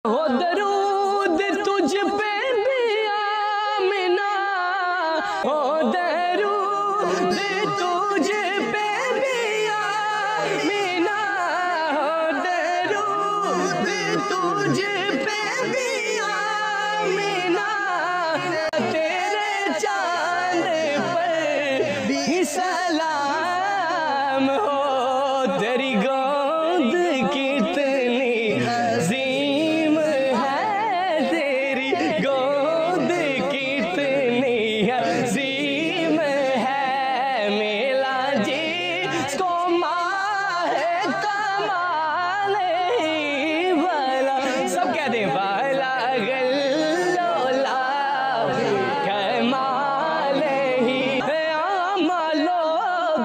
हो दरूद तुझ पे भी आमिना, हो दरूद तुझ पे भी आमिना, हो दरूद तुझ पे भी आमिना, तेरे चांद पर भी सलाम हो, तेरी गोद कितनी अजीम है, तेरी गोद कितनी अजीम है, मेला जिसको माहे कमाल ही भला, सब कह दें भला गल्लोला कमाल ही, आमालो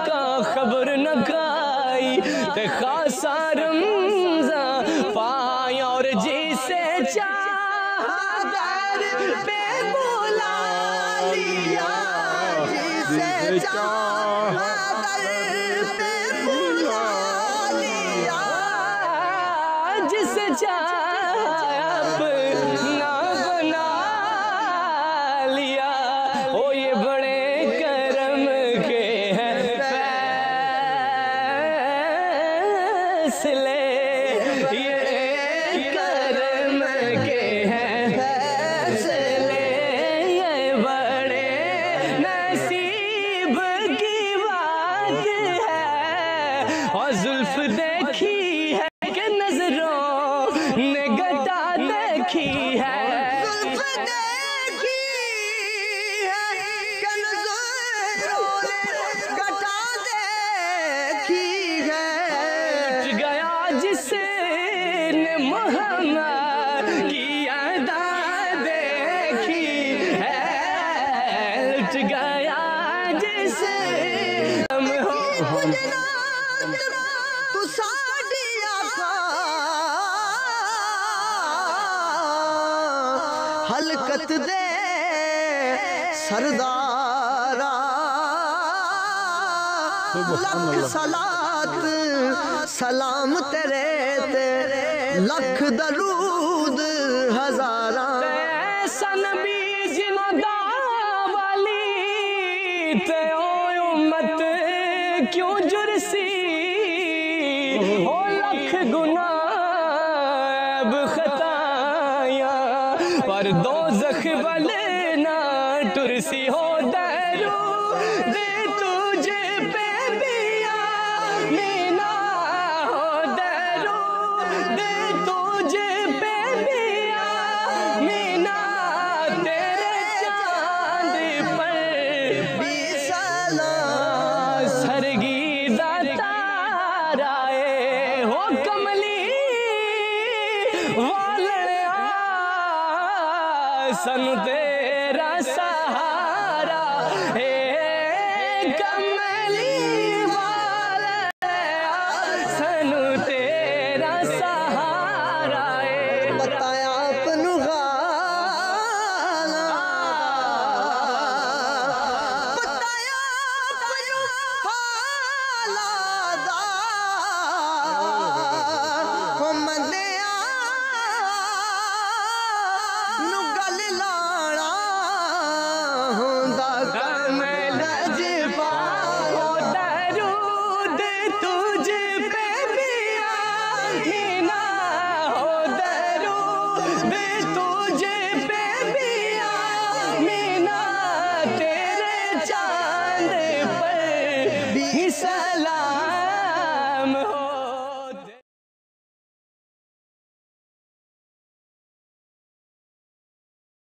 का खबर न खाई ते खासा रमज़ान पाई, और जिसे चाहा दर पे बुला लिया, जिसे चाहा दर पे बुला लिया, जिसे चाहा अपना बना लिया। ओ ये बड़े करम के हैं फैसले, ये करम के हैं फैसले, ये बड़े नसीब की बात है, और जुल्फ देखी है कि नजरों ने गटा देखी है, जिसने मोहम्मद की अदा देखी है, लुट गया जिसने तू साड़ी आका हलकत दे सरदारा, लख सलात सलाम तेरे ते, लख दरूद हजारा, सन बीज वाली ते ओ उम्मत क्यों जुरसी, हो लख गुनाह खताया, पर दोज़ख वाले ना टुरसी, हो दरूद तुझ पे भी आमिना, हो दरूद तुझ पे भी आमिना, तेरे चांद पर भी सलाम, सरगीदा ताराए हो कमली वालया, सन तेरा सहारा है कम